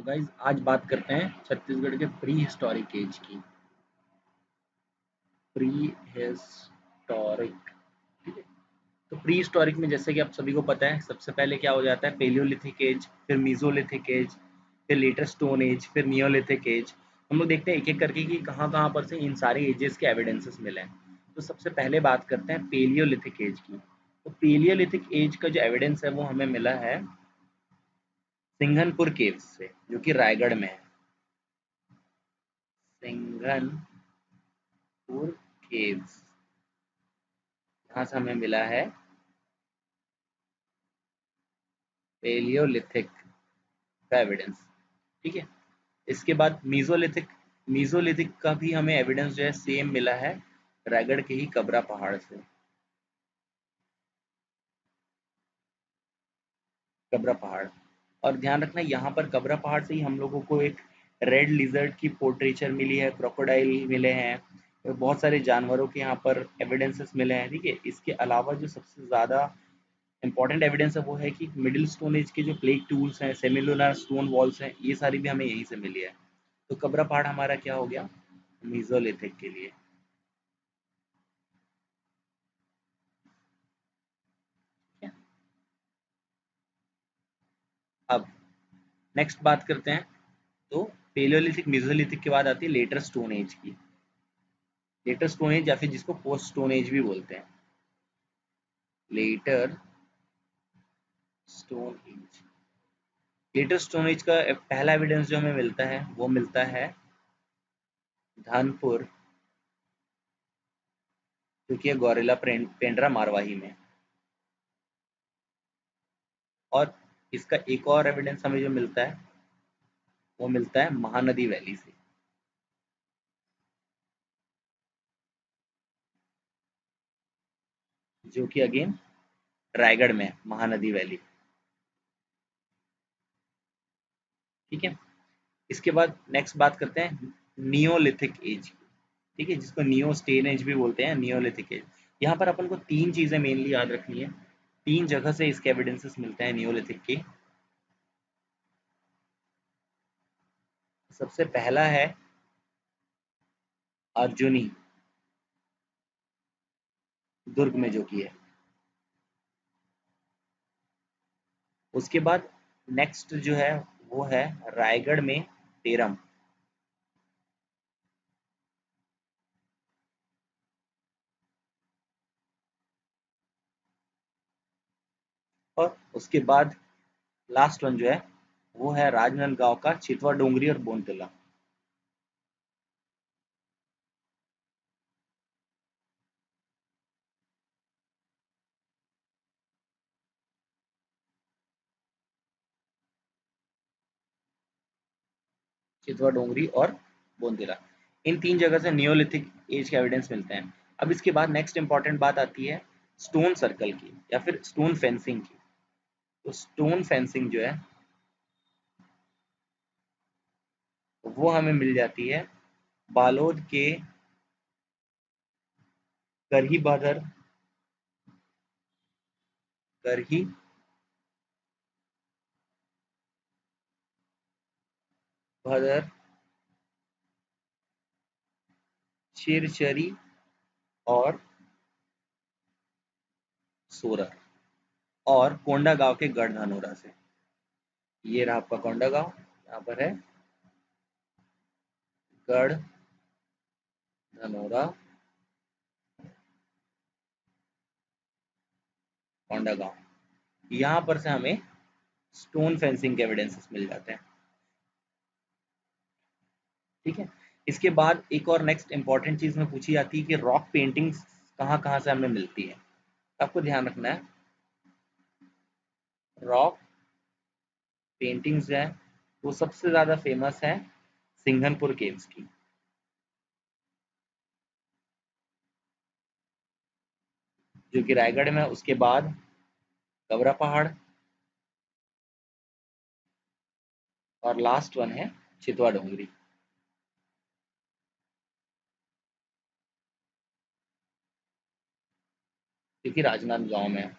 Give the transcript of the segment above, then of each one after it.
तो गाइज आज बात करते हैं छत्तीसगढ़ के प्री हिस्टोरिक एज की। प्री हिस्टोरिक, ठीक है। तो प्री हिस्टोरिक में जैसे कि आप सभी को पता है, सबसे पहले क्या हो जाता है, पेलियोलिथिक एज, फिर मीजोलिथिक एज, फिर लेटर स्टोन एज, फिर नियोलिथिक एज। हम लोग देखते हैं एक एक करके कि कहाँ कहाँ पर से इन सारे एजेस के एविडेंसेस मिले हैं। तो सबसे पहले बात करते हैं पेलियोलिथिक एज की। तो पेलियोलिथिक एज का जो एविडेंस है वो हमें मिला है सिंघनपुर केव्स से, जो कि रायगढ़ में है। सिंघनपुर केव्स, यहाँ से हमें मिला है पेलियोलिथिक का एविडेंस, ठीक है। इसके बाद मीजोलिथिक, मीजोलिथिक का भी हमें एविडेंस जो है सेम मिला है रायगढ़ के ही कबरा पहाड़ से। कबरा पहाड़, और ध्यान रखना यहाँ पर कबरा पहाड़ से ही हम लोगों को एक रेड लिजर्ड की पोर्ट्रेचर मिली है, क्रोकोडाइल मिले हैं, और बहुत सारे जानवरों के यहाँ पर एविडेंसेस मिले हैं, ठीक है। इसके अलावा जो सबसे ज़्यादा इंपॉर्टेंट एविडेंस है वो है कि मिडिल स्टोन एज के जो प्लेग टूल्स हैं, सेमिलुलर स्टोन वॉल्स हैं, ये सारी भी हमें यहीं से मिली है। तो कबरा पहाड़ हमारा क्या हो गया, मीजोलिथिक के लिए। ठीक है? अब नेक्स्ट बात करते हैं। तो पेलियोलिथिक मीजोलिथिक के बाद आती है लेटर स्टोन एज की। लेटर स्टोन एज या फिर जिसको पोस्ट स्टोन एज भी बोलते हैं, later stone age. Later stone age का पहला एविडेंस जो हमें मिलता है वो मिलता है धनपुर, जो कि है गौरेला पेंड्रा मारवाही में। और इसका एक और एविडेंस हमें जो मिलता है वो मिलता है महानदी वैली से, जो कि अगेन रायगढ़ में है, महानदी वैली। ठीक है। इसके बाद नेक्स्ट बात करते हैं नियोलिथिक एज, ठीक है, जिसको नियो स्टेन एज भी बोलते हैं, नियोलिथिक एज। यहाँ पर अपन को तीन चीजें मेनली याद रखनी है, तीन जगह से इसके एविडेंसेस मिलते हैं नियोलिथिक के। सबसे पहला है अर्जुनी, दुर्ग में जो कि है। उसके बाद नेक्स्ट जो है वो है रायगढ़ में तेरम। और उसके बाद लास्ट वन जो है वो है राजनांदगांव का चितवा डोंगरी और बोनतिला। चितवा डोंगरी और बोनतिला, इन तीन जगह से नियोलिथिक एज के एविडेंस मिलते हैं। अब इसके बाद नेक्स्ट इंपॉर्टेंट बात आती है स्टोन सर्कल की या फिर स्टोन फेंसिंग की। तो स्टोन फेंसिंग जो है वो हमें मिल जाती है बालोद के करही बदर, करही भदर, चिरचरी और सोरर, और कोंडा गांव के गढ़ धनोरा से। ये रहा आपका कोंडा गांव, यहाँ पर है गढ़ धनोरा, कोंडा गांव। यहाँ पर से हमें स्टोन फेंसिंग के एविडेंसेस मिल जाते हैं। ठीक है। इसके बाद एक और नेक्स्ट इंपॉर्टेंट चीज में पूछी जाती है कि रॉक पेंटिंग्स कहाँ कहाँ से हमें मिलती है। आपको ध्यान रखना है, रॉक पेंटिंग्स जो है वो सबसे ज्यादा फेमस है सिंघनपुर केव्स की, जो कि रायगढ़ में। उसके बाद कबरा पहाड़, और लास्ट वन है चितवा डोंगरी, जो कि राजनांदगांव में है।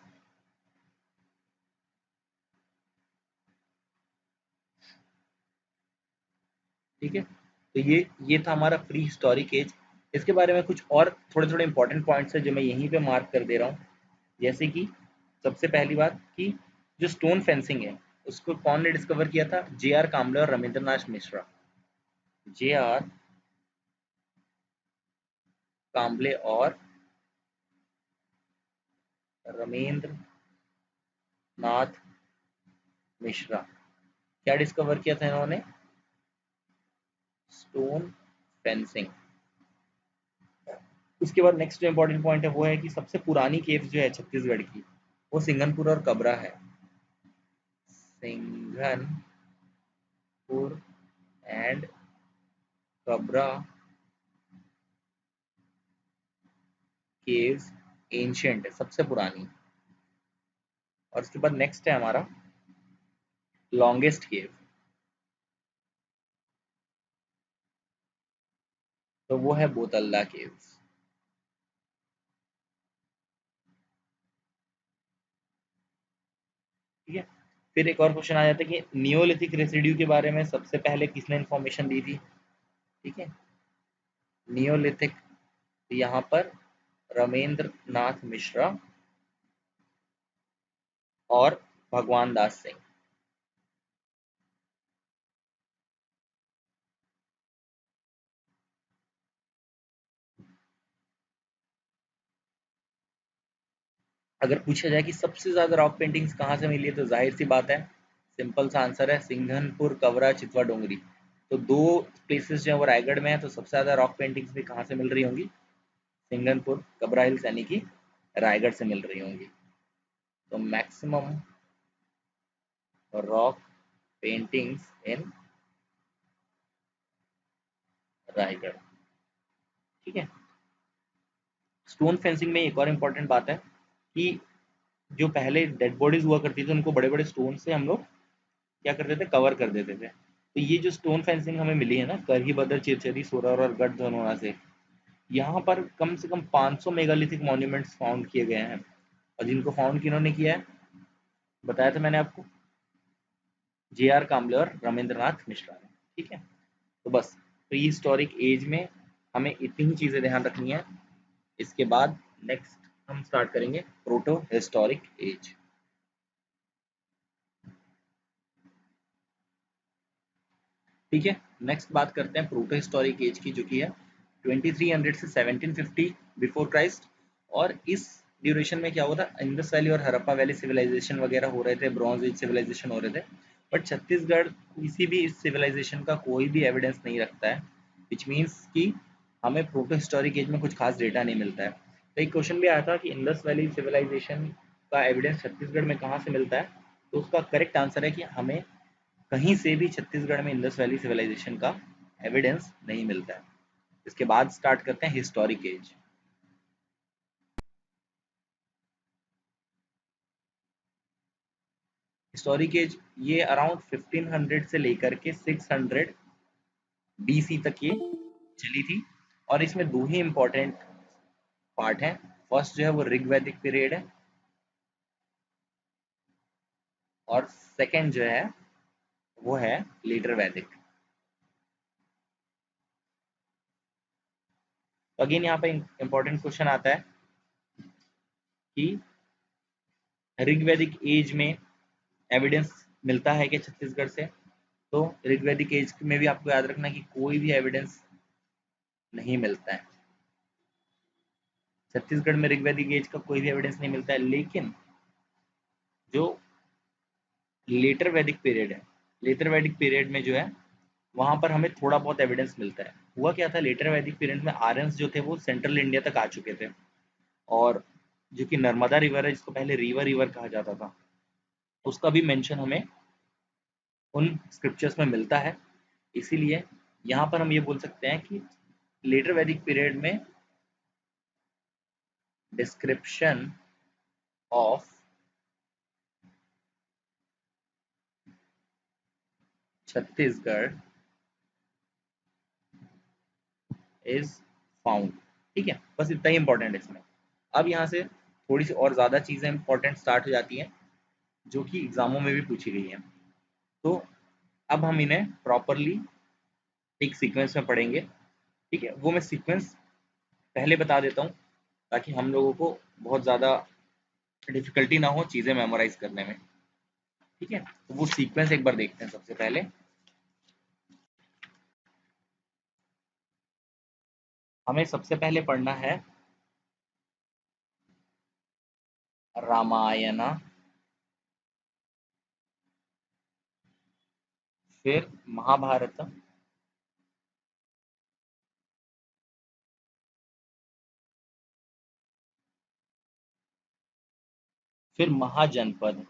ठीक है, तो ये था हमारा प्री हिस्टोरिक एज। इसके बारे में कुछ और थोड़े थोड़े इंपॉर्टेंट पॉइंट्स हैं जो मैं यहीं पे मार्क कर दे रहा हूँ। जैसे कि सबसे पहली बात कि जो स्टोन फेंसिंग है उसको कौन ने डिस्कवर किया था? जे आर काम्बले और रविंद्रनाथ मिश्रा। जे आर काम्बले और रमेंद्र नाथ मिश्रा। क्या डिस्कवर किया था इन्होंने? Stone fencing. उसके बाद नेक्स्ट जो इंपॉर्टेंट पॉइंट है वो है कि सबसे पुरानी केव जो है छत्तीसगढ़ की वो सिंघनपुर और कबरा है। Singhanpur and Kabra caves ancient है, सबसे पुरानी। और उसके बाद नेक्स्ट है हमारा लॉन्गेस्ट केव, तो वो है बोतल्ला केव्स। ठीक है, फिर एक और क्वेश्चन आ जाता है कि नियोलिथिक रेसिड्यू के बारे में सबसे पहले किसने इंफॉर्मेशन दी थी? ठीक है, नियोलिथिक, यहाँ पर रमेंद्र नाथ मिश्रा और भगवान दास सिंह। अगर पूछा जाए कि सबसे ज्यादा रॉक पेंटिंग्स कहाँ से मिली है, तो जाहिर सी बात है, सिंपल सा आंसर है सिंघनपुर, कवरा, चितवा डोंगरी। तो दो प्लेसेस जो है वो रायगढ़ में है, तो सबसे ज्यादा रॉक पेंटिंग्स भी कहाँ से मिल रही होंगी? सिंघनपुर, कबरा हिल्स यानी कि रायगढ़ से मिल रही होंगी। तो maximum rock paintings in Raigarh. ठीक है, स्टोन फेंसिंग में एक और इम्पोर्टेंट बात है कि जो पहले डेड बॉडीज हुआ करती थी उनको बड़े बड़े स्टोन से हम लोग क्या करते थे? कवर कर देते थे। तो ये जो स्टोन फेंसिंग हमें मिली है ना, करही बदर, चिरचरी, सोरर और गढ़धनोरा से, यहाँ पर कम से कम 500 मेगालिथिक मॉन्यूमेंट्स फाउंड किए गए हैं। और जिनको फाउंड किन्होंने किया है, बताया था मैंने आपको, जे आर काम्बले और रविंद्रनाथ मिश्रा ने। ठीक है, तो बस प्री हिस्टोरिक एज में हमें इतनी ही चीज़ें ध्यान रखनी है। इसके बाद नेक्स्ट हम स्टार्ट करेंगे प्रोटो हिस्टोरिक एज। ठीक है, नेक्स्ट बात करते हैं प्रोटो हिस्टोरिक एज की, जो कि है 2300 से 1750 बिफोर क्राइस्ट। और इस ड्यूरेशन में क्या हुआ था? इंडस वैली और हड़प्पा वैली सिविलाइजेशन वगैरह हो रहे थे, ब्रॉन्ज एज सिविलाइजेशन हो रहे थे। बट छत्तीसगढ़ किसी भी इस सिविलाइजेशन का कोई भी एविडेंस नहीं रखता है, विच मीन्स कि हमें प्रोटो हिस्टोरिक एज में कुछ खास डेटा नहीं मिलता है। तो एक क्वेश्चन भी आया था कि इंडस वैली सिविलाइजेशन का एविडेंस छत्तीसगढ़ में कहाँ से मिलता है? तो उसका करेक्ट आंसर है कि हमें कहीं से भी छत्तीसगढ़ में इंडस वैली सिविलाइजेशन का एविडेंस नहीं मिलता है। इसके बाद स्टार्ट करते हैं हिस्टोरिक एज। हिस्टोरिक एज ये अराउंड 1500 से लेकर के 600 बीसी तक ये चली थी। और इसमें दो ही इंपॉर्टेंट पार्ट हैं। फर्स्ट जो है वो ऋग वैदिक पीरियड है, और सेकंड जो है वो है लेटर वैदिक। तो अगेन यहाँ पे इंपॉर्टेंट क्वेश्चन आता है कि ऋग्वैदिक एज में एविडेंस मिलता है क्या छत्तीसगढ़ से? तो ऋग्वैदिक एज में भी आपको याद रखना कि कोई भी एविडेंस नहीं मिलता है। छत्तीसगढ़ में ऋग्वैदिक एज का कोई भी एविडेंस नहीं मिलता है। लेकिन जो लेटर वैदिक पीरियड है, लेटर वैदिक पीरियड में जो है वहां पर हमें थोड़ा बहुत एविडेंस मिलता है। हुआ क्या था, लेटर वैदिक पीरियड में आर्यंस जो थे वो सेंट्रल इंडिया तक आ चुके थे। और जो कि नर्मदा रिवर है, जिसको पहले रिवर रिवर कहा जाता था, उसका भी मेंशन हमें उन स्क्रिप्चर्स में मिलता है। इसीलिए यहाँ पर हम ये बोल सकते हैं कि लेटर वैदिक पीरियड में description of Chhattisgarh is found. ठीक है, बस इतना ही इंपॉर्टेंट है इसमें। अब यहाँ से थोड़ी सी और ज़्यादा चीज़ें इंपॉर्टेंट स्टार्ट हो जाती हैं, जो कि एग्जामों में भी पूछी गई हैं। तो अब हम इन्हें प्रॉपरली एक सीक्वेंस में पढ़ेंगे। ठीक है, वो मैं सीक्वेंस पहले बता देता हूँ ताकि हम लोगों को बहुत ज़्यादा डिफिकल्टी ना हो चीज़ें मेमोराइज करने में। ठीक है, तो वो सीक्वेंस एक बार देखते हैं। सबसे पहले हमें सबसे पहले पढ़ना है रामायण, फिर महाभारत, फिर महाजनपद,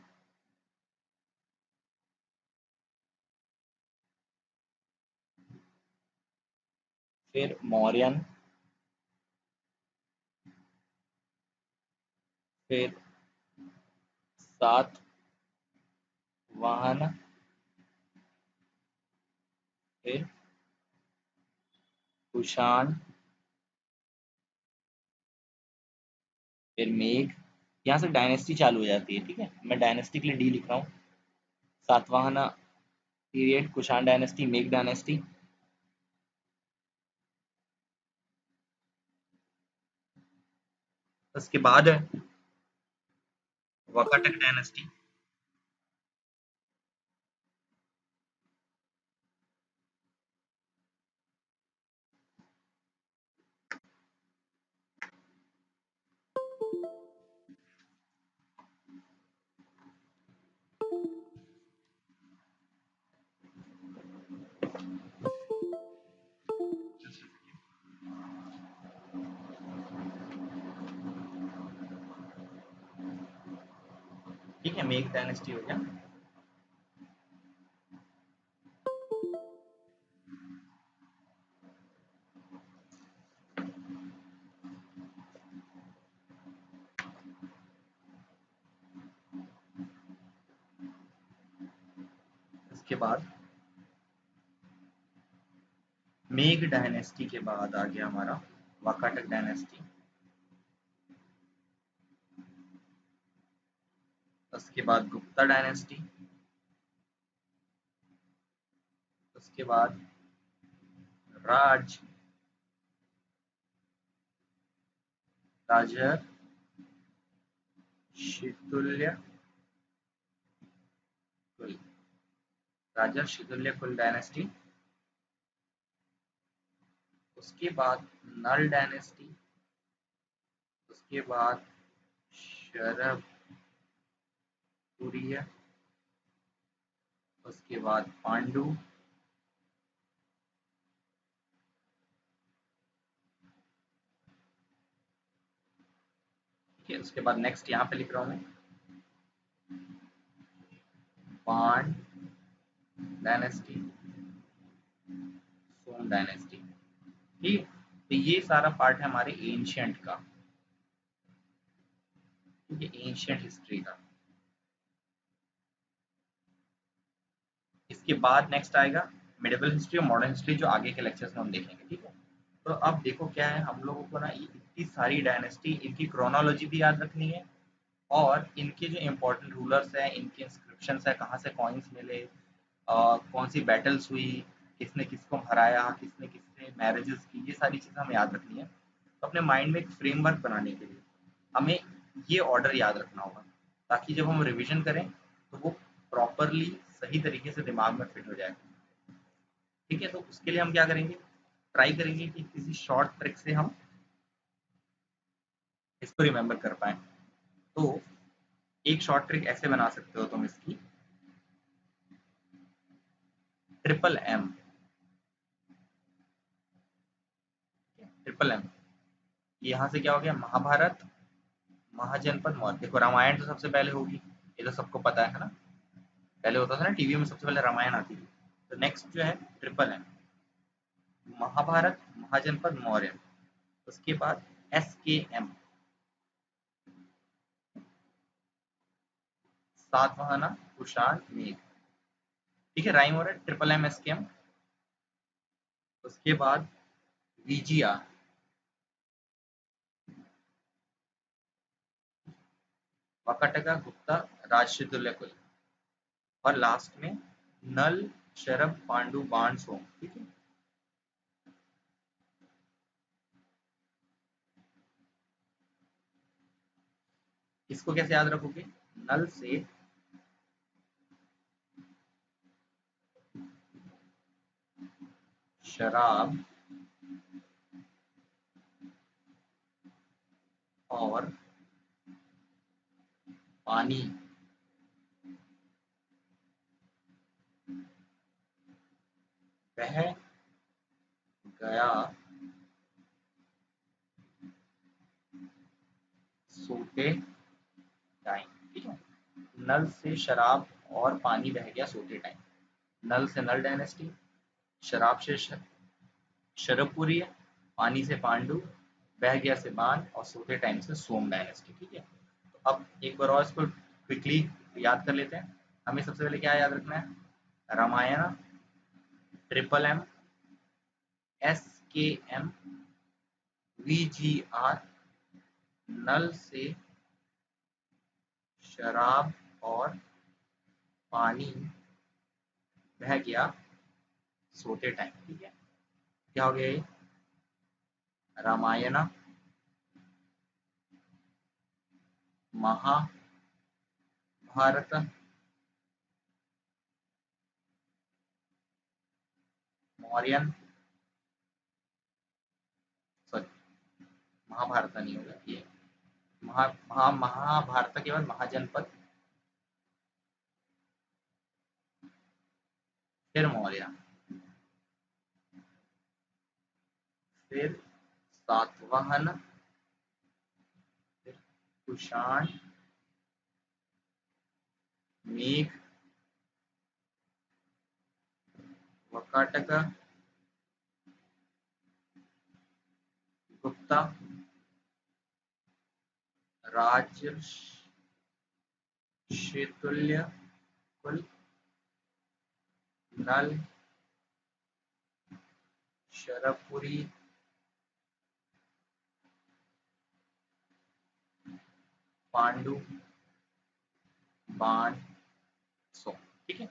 फिर मौर्यन, फिर सातवाहन, फिर कुषाण, फिर मेघ। यहाँ से डायनेस्टी चालू हो जाती है। ठीक है, मैं डायनेस्टी के लिए डी लिख रहा हूँ। सातवाहन पीरियड, कुषाण डायनेस्टी, मेघ डायनेस्टी। उसके बाद वाकाटक डायनेस्टी। ठीक है, मेघ डायनेस्टी हो गया। इसके बाद मेघ डायनेस्टी के बाद आ गया हमारा वाकाटक डायनेस्टी। उसके बाद गुप्ता डायनेस्टी। उसके बाद राज राजा शितुल्य कुल, राजा शितुल्य कुल डायनेस्टी। उसके बाद नल डायनेस्टी। उसके बाद शरपुरिया। उसके बाद पांडु। ठीक है, उसके बाद नेक्स्ट यहाँ पे लिख रहा हूँ मैं पांड डायनेस्टी, सोम डायनेस्टी। ठीक है, तो ये सारा पार्ट है हमारे एंशियंट का। ठीक है, एंशियंट हिस्ट्री का। इसके बाद नेक्स्ट आएगा मिडिवल हिस्ट्री और मॉडर्न हिस्ट्री, जो आगे के लेक्चर्स में हम देखेंगे। ठीक है, तो अब देखो क्या है, हम लोगों को ना ये इतनी सारी डायनेस्टी, इनकी क्रोनोलॉजी भी याद रखनी है और इनके जो इम्पोर्टेंट रूलर्स हैं, इनके इंस्क्रिप्शंस है, कहाँ से कॉइन्स मिले, कौन सी बैटल्स हुई, किसने किसको हराया, किसने किससे मैरिजेस की, ये सारी चीज़ें हमें याद रखनी है। तो अपने माइंड में एक फ्रेमवर्क बनाने के लिए हमें ये ऑर्डर याद रखना होगा, ताकि जब हम रिवीजन करें तो वो प्रॉपरली सही तरीके से दिमाग में फिट हो जाए। ठीक है, तो उसके लिए हम क्या करेंगे, ट्राई करेंगे कि किसी शॉर्ट ट्रिक से हम इसको रिमेंबर कर पाए। तो एक शॉर्ट ट्रिक ऐसे बना सकते हो तुम इसकी, ट्रिपल एम। ट्रिपल एम, यहाँ से क्या हो गया, महाभारत, महाजनपद, मौर्य। देखो रामायण तो सबसे पहले होगी, ये तो सबको पता है ना। पहले होता था ना टीवी में, सबसे पहले रामायण आती थी। तो नेक्स्ट जो है ट्रिपल एम, महाभारत, महाजनपद, मौर्य। उसके बाद एस के एम, सातवाहना, कुषाण, मेघ। ठीक है, राइम हो रहा है, ट्रिपल एम, एस के एम। उसके बाद विजिया, वाकाटका, गुप्ता, राजशितुल्य कुल। और लास्ट में नल, शरभ, पांडु, बाण, सोम। ठीक है, इसको कैसे याद रखोगे? नल से शराब और पानी बह गया सोते टाइम। ठीक है, नल से शराब और पानी बह गया सोते टाइम। नल से नल डायनेस्टी, शराब से शरभपुरी है, पानी से पांडु, बह गया से बाण और सोते टाइम से सोम डायनेस्टी। ठीक है, तो अब एक बार और इसको क्विकली याद कर लेते हैं। हमें सबसे पहले क्या याद रखना है? रामायण, ट्रिपल एम, एस के एम, वी जी आर, नल से शराब और पानी बह गया सोते टाइम। ठीक है, क्या हो गया ये? रामायण, महाभारत, मौर्यन, सॉरी महाभारत नहीं होगा ये, महाभारत के बाद महाजनपद, फिर मौर्य, फिर सातवाहन, फिर कुषाण, मेघ, वकाटक, गुप्ता, राजशेतुल्य, कुल, नल, शरपुरी, पांडु, बाण, सो। ठीक है,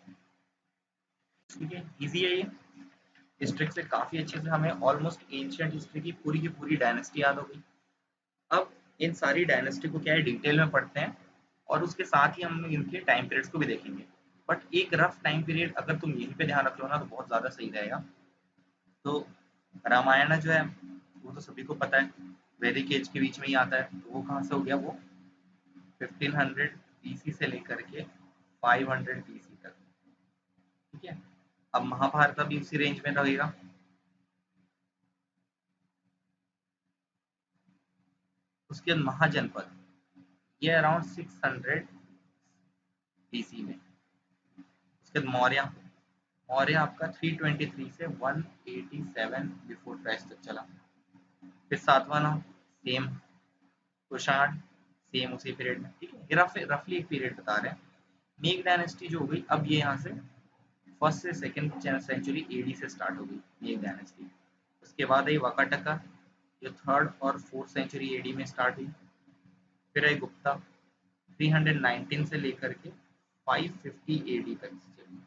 ठीक है, इजी है ये। इस ट्रिक से काफी अच्छे से हमें ऑलमोस्ट एंशियंट हिस्ट्री की पूरी डायनेस्टी याद हो गई। अब इन सारी डायनेस्टी को क्या है डिटेल में पढ़ते हैं और उसके साथ ही हम इनके टाइम पीरियड्स को भी देखेंगे। बट एक रफ टाइम पीरियड अगर तुम यहीं पे ध्यान रख लो ना तो बहुत ज़्यादा सही रहेगा। तो रामायण जो है वो तो सभी को पता है, वैदिक एज के बीच में ही आता है। तो वो कहाँ से हो गया? वो 1500 बीसी से लेकर के 500 बीसी तक। ठीक है, अब महाभारत भी उसी रेंज में रहेगा। उसके बाद महाजनपद, ये अराउंड 600 बीसी में। उसके बाद मौर्य, मौर्य आपका 323 से 187 बिफोर क्राइस्ट तक चला। फिर सातवां सेम, कुषाण सेम उसी पीरियड में। ठीक है, ये रफली एक पीरियड बता रहे हैं। मेघ डायनेस्टी जो हो गई, अब ये यहाँ से फर्स्ट से सेकंड सेंचुरी एडी से स्टार्ट हो गई मेघ डायनेस्टी। उसके बाद आई वकाटका, जो थर्ड और फोर्थ सेंचुरी एडी में स्टार्ट हुई। फिर आई गुप्ता, 319 से लेकर के 550 एडी तक चली।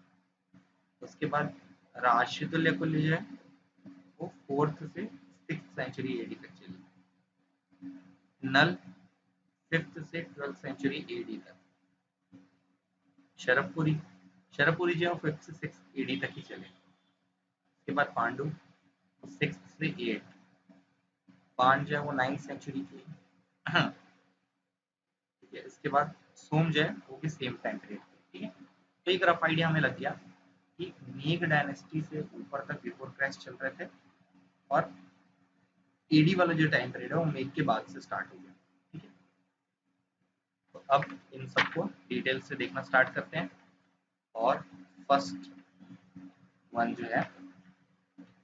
उसके बाद राशिदुल कुल जो है वो फोर्थ से सिक्स सेंचुरी एडी तक चली। नल फिफ्थ से ट्वेल्थ सेंचुरी एडी तक। शरभपुरी, शरभपुरी जो है फिफ्थ से सिक्स एडी तक ही चले। उसके बाद पांडु सिक्स से एट, बाण जो है वो नाइन्थ सेंचुरी की। ठीक है, इसके बाद सोम जो है वो भी सेम टाइम पीरियड। ठीक है, तो एक रफ आइडिया हमें लग गया कि मेघ डायनेस्टी से ऊपर तक बिफोर क्राइस्ट चल रहे थे और एडी वाला जो टाइम पीरियड है वो मेघ के बाद से स्टार्ट हो गया। ठीक है, तो अब इन सबको डिटेल से देखना स्टार्ट करते हैं। और फर्स्ट वन जो है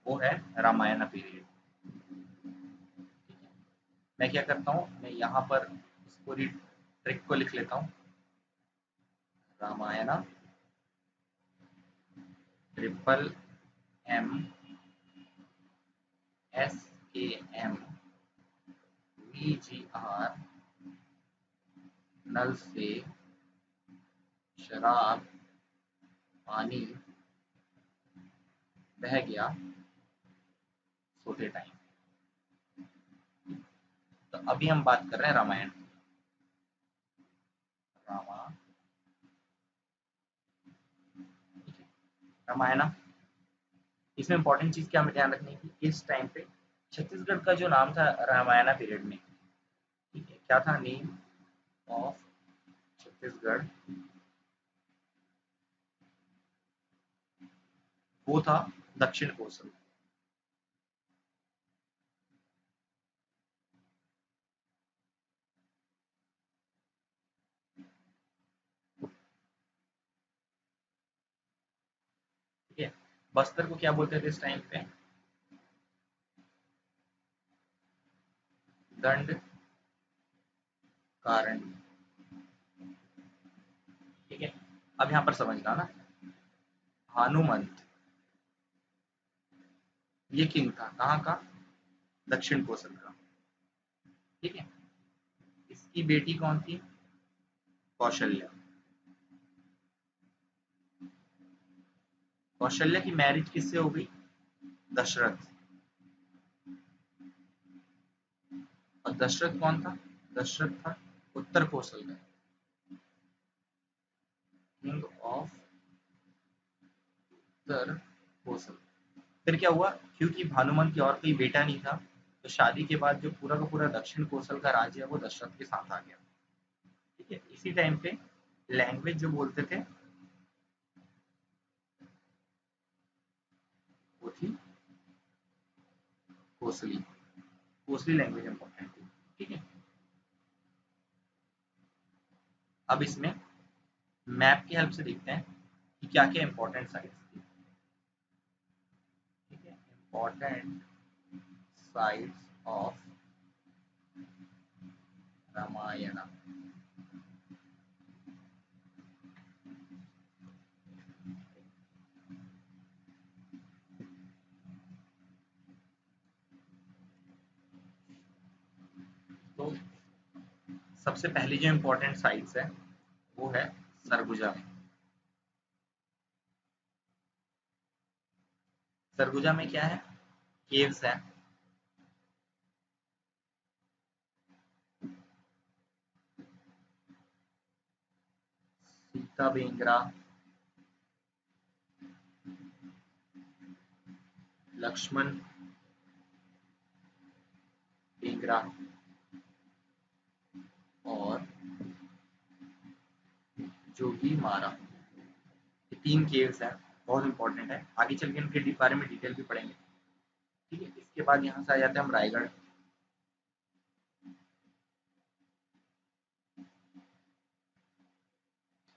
वो है रामायण पीरियड। मैं क्या करता हूँ, मैं यहाँ पर इस पूरी ट्रिक को लिख लेता हूँ। रामायण, ट्रिपल एम, एस के एम, वी जी आर, नल से शराब पानी बह गया सोते टाइम। तो अभी हम बात कर रहे हैं रामायण। रामा, ठीक है, रामायणा। इसमें इंपॉर्टेंट चीज क्या हमें ध्यान रखनी है कि इस टाइम पे छत्तीसगढ़ का जो नाम था रामायणा पीरियड में, ठीक है, क्या था नेम ऑफ छत्तीसगढ़, वो था दक्षिण कोसल। ठीक है, बस्तर को क्या बोलते थे इस टाइम पे, दंड कारण्य। ठीक है, अब यहाँ पर समझना ना, हनुमंत ये किंग था कहाँ का, दक्षिण कोसल का। ठीक है, इसकी बेटी कौन थी, कौशल्या। कौशल्या की मैरिज किससे हो गई, दशरथ। और दशरथ कौन था, दशरथ था उत्तर कोसल का, किंग ऑफ उत्तर कोसल। फिर क्या हुआ, क्योंकि भानुमंत की और कोई बेटा नहीं था, तो शादी के बाद जो पूरा का पूरा दक्षिण कोसल का राज्य है वो दशरथ के साथ आ गया। ठीक है, इसी टाइम पे लैंग्वेज जो बोलते थे वो थी कोसली। कोसली लैंग्वेज इंपॉर्टेंट थी। ठीक है, अब इसमें मैप की हेल्प से देखते हैं कि क्या क्या इंपॉर्टेंट साइट्स थी। ठीक है, इंपॉर्टेंट साइट्स ऑफ रामायण। तो सबसे पहली जो इंपॉर्टेंट साइट्स है वो है सरगुजा में। सरगुजा में क्या है, केव्स है। सीता बेंद्रा, लक्ष्मण बेंद्रा और जोगी मारा, ये 3 केव्स हैं, बहुत इंपॉर्टेंट है, आगे चल के इनके बारे में डिटेल भी पढ़ेंगे। ठीक है, इसके बाद यहाँ से आ जाते हैं हम रायगढ़।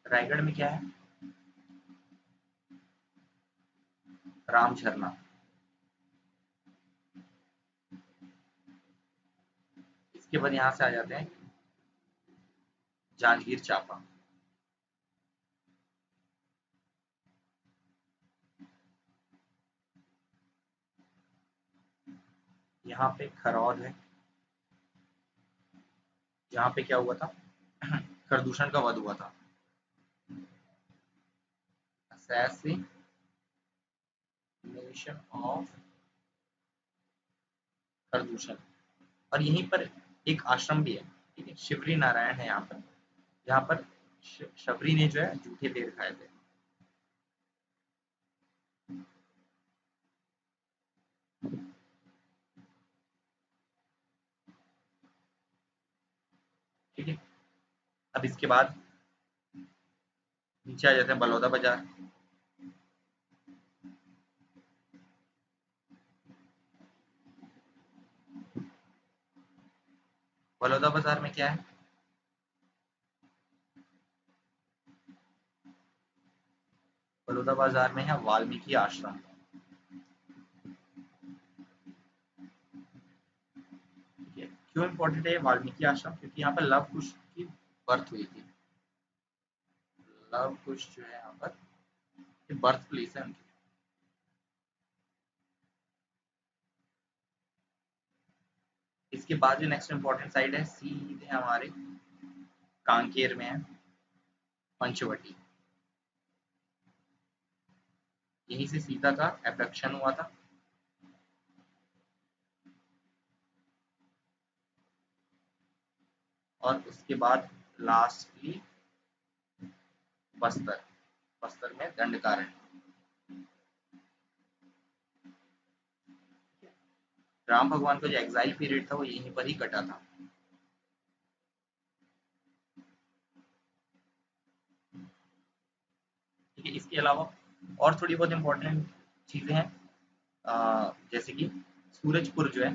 रायगढ़ में क्या है, राम झरना। इसके बाद यहाँ से आ जाते हैं जांजगीर चांपा। यहाँ पे खरौद है, जहाँ पे क्या हुआ था खरदूषण का वध हुआ था, असैसिनेशन ऑफ खरदूषण। और यहीं पर एक आश्रम भी है, ठीक है, शिवरी नारायण है यहाँ पर, जहाँ पर शबरी ने जो है जूठे पेड़ खाए थे। ठीक है, अब इसके बाद नीचे आ जाते हैं बलौदा बाजार। बलौदा बाजार में क्या है, बलौदा बाजार में है वाल्मीकि आश्रम। ठीक है, क्यों इंपॉर्टेंट है वाल्मीकि आश्रम, क्योंकि यहाँ पर लव कुश की बर्थ हुई थी। लव कुश जो है यहाँ पर बर्थ प्लेस है उनकी। इसके बाद जो नेक्स्ट इंपॉर्टेंट साइड है सीधे हमारे कांकेर में है पंचवटी। यहीं से सीता का एब्डक्शन हुआ था। और उसके बाद लास्टली बस्तर, बस्तर में दंडकारण्य। राम भगवान का जो एग्जाइल पीरियड था वो यहीं पर ही कटा था। ठीक है, इसके अलावा और थोड़ी बहुत इंपॉर्टेंट चीजें हैं, जैसे कि सूरजपुर जो है,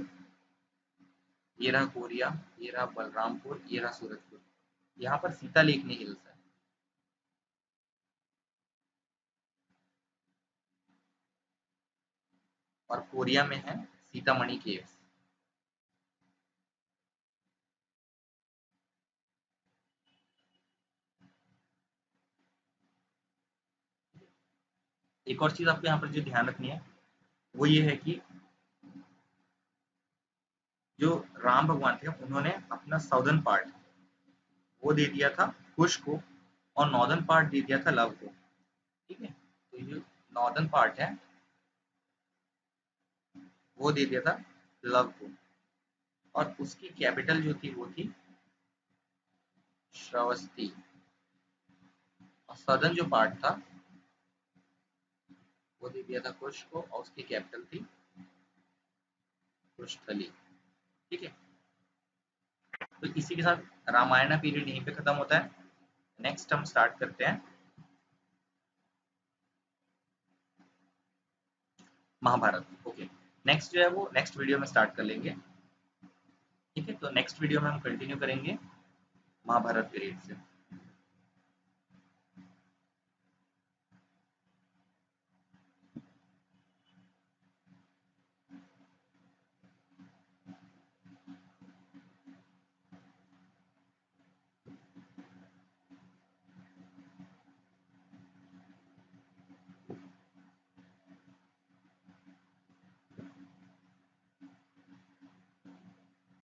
ये रहा कोरिया, ये रहा बलरामपुर, ये रहा सूरजपुर, यहाँ पर सीता लेखनी हिल्स है। और कोरिया में है सीतामढ़ी केव्स। एक और चीज आपको यहाँ पर जो ध्यान रखनी है वो ये है कि जो राम भगवान थे उन्होंने अपना साउदर्न पार्ट वो दे दिया था कुश को, और नॉर्दर्न पार्ट दे दिया था लव को। ठीक है, तो ये जो नॉर्दर्न पार्ट है वो दे दिया था लव को, और उसकी कैपिटल जो थी वो थी श्रावस्ती। और सदर्न जो पार्ट था वो दे दिया था कुश को, और उसकी कैपिटल थी कुशस्थली। ठीक है, तो इसी के साथ रामायण पीरियड यहीं पे खत्म होता है। नेक्स्ट हम स्टार्ट करते हैं महाभारत। ओके, नेक्स्ट जो है वो नेक्स्ट वीडियो में स्टार्ट कर लेंगे। ठीक है, तो नेक्स्ट वीडियो में हम कंटिन्यू करेंगे महाभारत पीरियड से।